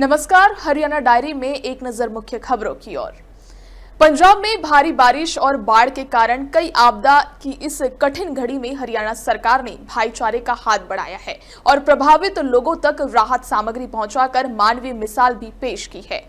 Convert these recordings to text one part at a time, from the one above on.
नमस्कार। हरियाणा डायरी में एक नजर मुख्य खबरों की ओर। पंजाब में भारी बारिश और बाढ़ के कारण कई आपदा की इस कठिन घड़ी में हरियाणा सरकार ने भाईचारे का हाथ बढ़ाया है और प्रभावित लोगों तक राहत सामग्री पहुंचाकर मानवीय मिसाल भी पेश की है।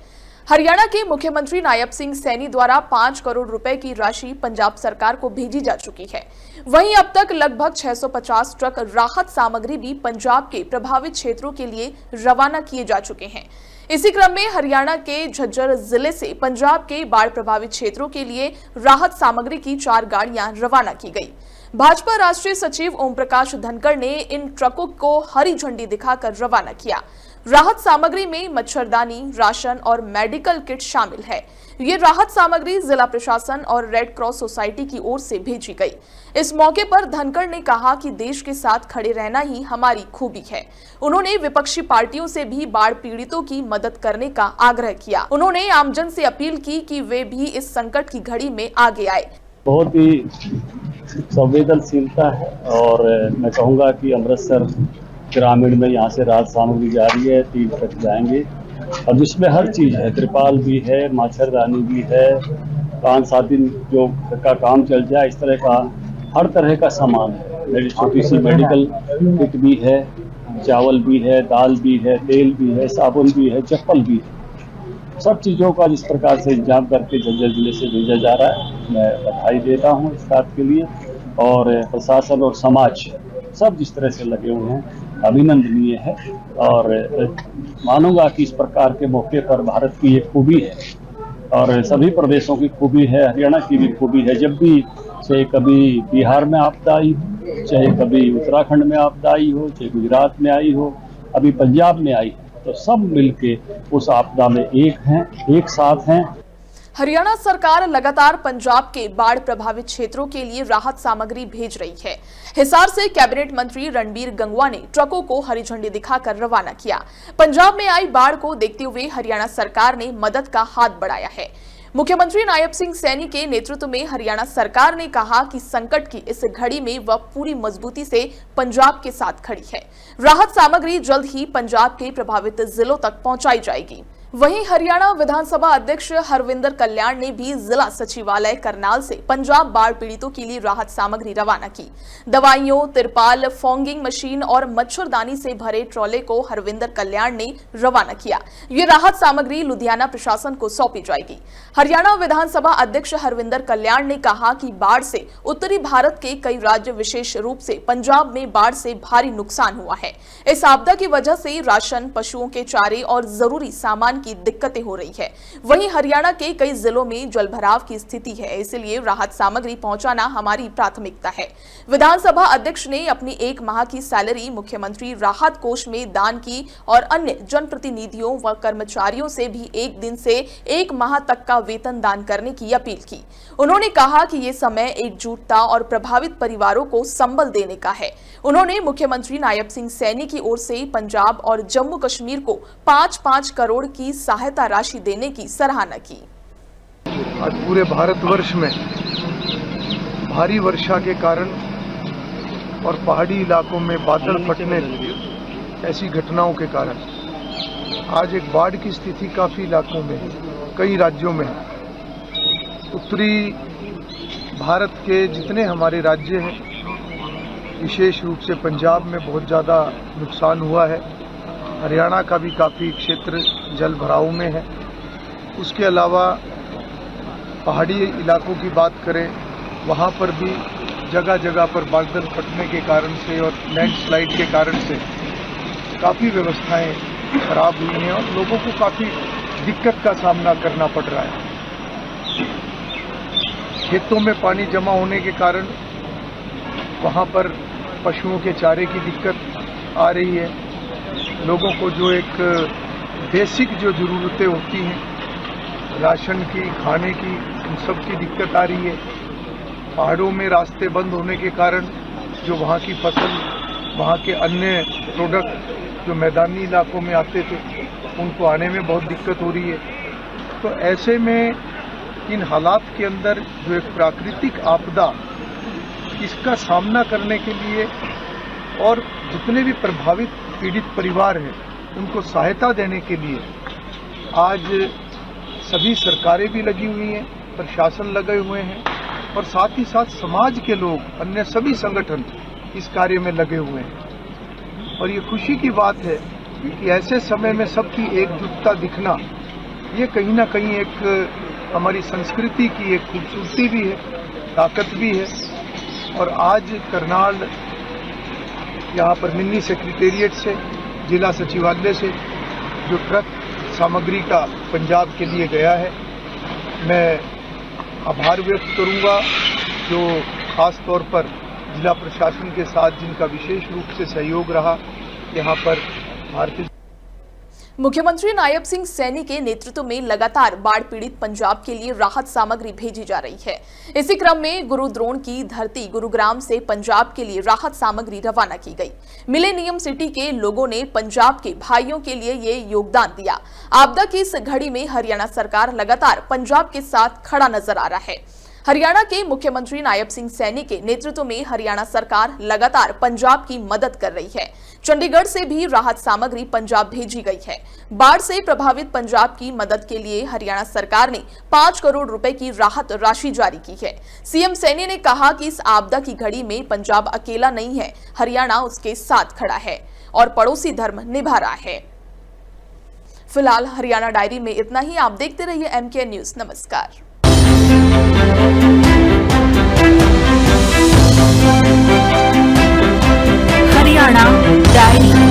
हरियाणा के मुख्यमंत्री नायब सिंह सैनी द्वारा 5 करोड़ रुपए की राशि पंजाब सरकार को भेजी जा चुकी है। वहीं अब तक लगभग 650 ट्रक राहत सामग्री भी पंजाब के प्रभावित क्षेत्रों के लिए रवाना किए जा चुके हैं। इसी क्रम में हरियाणा के झज्जर जिले से पंजाब के बाढ़ प्रभावित क्षेत्रों के लिए राहत सामग्री की 4 गाड़ियां रवाना की गई। भाजपा राष्ट्रीय सचिव ओम प्रकाश धनखड़ ने इन ट्रकों को हरी झंडी दिखाकर रवाना किया। राहत सामग्री में मच्छरदानी, राशन और मेडिकल किट शामिल है। ये राहत सामग्री जिला प्रशासन और रेड क्रॉस सोसाइटी की ओर से भेजी गई। इस मौके पर धनखड़ ने कहा कि देश के साथ खड़े रहना ही हमारी खूबी है। उन्होंने विपक्षी पार्टियों से भी बाढ़ पीड़ितों की मदद करने का आग्रह किया। उन्होंने आमजन से अपील की कि वे भी इस संकट की घड़ी में आगे आए। बहुत ही संवेदनशीलता है और मैं कहूँगा कि अमृतसर ग्रामीण में यहाँ से राहत सामग्री जा रही है, 3 ट्रक जाएंगे और जिसमें हर चीज़ है, त्रिपाल भी है, मच्छरदानी भी है, 5-7 दिन जो का काम चल जाए इस तरह का हर तरह का सामान है। मेरी छोटी सी मेडिकल किट भी है, चावल भी है, दाल भी है, तेल भी है, साबुन भी है, चप्पल भी है। सब चीज़ों का जिस प्रकार से इंतजाम करके झज्जर जिले से भेजा जा रहा है, मैं बधाई देता हूँ इस बात के लिए। और प्रशासन और समाज सब जिस तरह से लगे हुए हैं अभिनंदनीय है और मानूंगा कि इस प्रकार के मौके पर भारत की एक खूबी है और सभी प्रदेशों की खूबी है, हरियाणा की भी खूबी है। जब भी चाहे कभी बिहार में आपदा आई, चाहे कभी उत्तराखंड में आपदा आई हो, चाहे गुजरात में आई हो, अभी पंजाब में आई, तो सब मिलके उस आपदा में एक हैं, एक साथ हैं। हरियाणा सरकार लगातार पंजाब के बाढ़ प्रभावित क्षेत्रों के लिए राहत सामग्री भेज रही है। हिसार से कैबिनेट मंत्री रणबीर गंगवा ने ट्रकों को हरी झंडी दिखाकर रवाना किया। पंजाब में आई बाढ़ को देखते हुए हरियाणा सरकार ने मदद का हाथ बढ़ाया है। मुख्यमंत्री नायब सिंह सैनी के नेतृत्व में हरियाणा सरकार ने कहा कि संकट की इस घड़ी में वह पूरी मजबूती से पंजाब के साथ खड़ी है। राहत सामग्री जल्द ही पंजाब के प्रभावित जिलों तक पहुंचाई जाएगी। वहीं हरियाणा विधानसभा अध्यक्ष हरविंदर कल्याण ने भी जिला सचिवालय करनाल से पंजाब बाढ़ पीड़ितों के लिए राहत सामग्री रवाना की। दवाइयों, तिरपाल, फॉगिंग मशीन और मच्छरदानी से भरे ट्रॉले को हरविंदर कल्याण ने रवाना किया। ये राहत सामग्री लुधियाना प्रशासन को सौंपी जाएगी। हरियाणा विधानसभा अध्यक्ष हरविंदर कल्याण ने कहा कि बाढ़ से उत्तरी भारत के कई राज्य, विशेष रूप से पंजाब में बाढ़ से भारी नुकसान हुआ है। इस आपदा की वजह से राशन, पशुओं के चारे और जरूरी सामान की दिक्कतें हो रही है। वहीं हरियाणा के कई जिलों में जलभराव की स्थिति है, इसलिए राहत सामग्री पहुंचाना हमारी प्राथमिकता है। विधानसभा अध्यक्ष ने अपनी 1 माह की सैलरी मुख्यमंत्री राहत कोष में दान की और अन्य जनप्रतिनिधियों व कर्मचारियों से भी 1 दिन से 1 माह तक का वेतन दान करने की अपील की। उन्होंने कहा कि ये समय एकजुटता और प्रभावित परिवारों को संबल देने का है। उन्होंने मुख्यमंत्री नायब सिंह सैनी की ओर से पंजाब और जम्मू कश्मीर को 5-5 करोड़ की सहायता राशि देने की सराहना की। आज पूरे भारतवर्ष में भारी वर्षा के कारण और पहाड़ी इलाकों में बादल फटने, ऐसी घटनाओं के कारण आज एक बाढ़ की स्थिति काफ़ी इलाकों में, कई राज्यों में। उत्तरी भारत के जितने हमारे राज्य हैं, विशेष रूप से पंजाब में बहुत ज़्यादा नुकसान हुआ है। हरियाणा का भी काफ़ी क्षेत्र जल भराव में है। उसके अलावा पहाड़ी इलाकों की बात करें, वहाँ पर भी जगह जगह पर बादल फटने के कारण से और लैंडस्लाइड के कारण से काफ़ी व्यवस्थाएं खराब हुई हैं और लोगों को काफ़ी दिक्कत का सामना करना पड़ रहा है। खेतों में पानी जमा होने के कारण वहाँ पर पशुओं के चारे की दिक्कत आ रही है। लोगों को जो एक बेसिक जो ज़रूरतें होती हैं, राशन की, खाने की, उन सब की दिक्कत आ रही है। पहाड़ों में रास्ते बंद होने के कारण जो वहाँ की फसल, वहाँ के अन्य प्रोडक्ट जो मैदानी इलाकों में आते थे, उनको आने में बहुत दिक्कत हो रही है। तो ऐसे में इन हालात के अंदर जो एक प्राकृतिक आपदा, इसका सामना करने के लिए और जितने भी प्रभावित पीड़ित परिवार हैं उनको सहायता देने के लिए आज सभी सरकारें भी लगी हुई हैं, प्रशासन लगे हुए हैं और साथ ही साथ समाज के लोग, अन्य सभी संगठन इस कार्य में लगे हुए हैं। और ये खुशी की बात है कि ऐसे समय में सबकी एकजुटता दिखना, ये कहीं ना कहीं एक हमारी संस्कृति की एक खूबसूरती भी है, ताकत भी है। और आज करनाल यहाँ पर मिनी सेक्रेटेरिएट से, जिला सचिवालय से जो ट्रक सामग्री का पंजाब के लिए गया है, मैं आभार व्यक्त करूंगा जो खास तौर पर जिला प्रशासन के साथ जिनका विशेष रूप से सहयोग रहा। यहाँ पर भारतीय मुख्यमंत्री नायब सिंह सैनी के नेतृत्व में लगातार बाढ़ पीड़ित पंजाब के लिए राहत सामग्री भेजी जा रही है। इसी क्रम में गुरुद्रोण की धरती गुरुग्राम से पंजाब के लिए राहत सामग्री रवाना की गई। मिलेनियम सिटी के लोगों ने पंजाब के भाइयों के लिए ये योगदान दिया। आपदा की इस घड़ी में हरियाणा सरकार लगातार पंजाब के साथ खड़ा नजर आ रहा है। हरियाणा के मुख्यमंत्री नायब सिंह सैनी के नेतृत्व में हरियाणा सरकार लगातार पंजाब की मदद कर रही है। चंडीगढ़ से भी राहत सामग्री पंजाब भेजी गई है। बाढ़ से प्रभावित पंजाब की मदद के लिए हरियाणा सरकार ने 5 करोड़ रुपए की राहत राशि जारी की है। सीएम सैनी ने कहा कि इस आपदा की घड़ी में पंजाब अकेला नहीं है, हरियाणा उसके साथ खड़ा है और पड़ोसी धर्म निभा रहा है। फिलहाल हरियाणा डायरी में इतना ही। आप देखते रहिए MK न्यूज। नमस्कार। हरियाणा डायरी।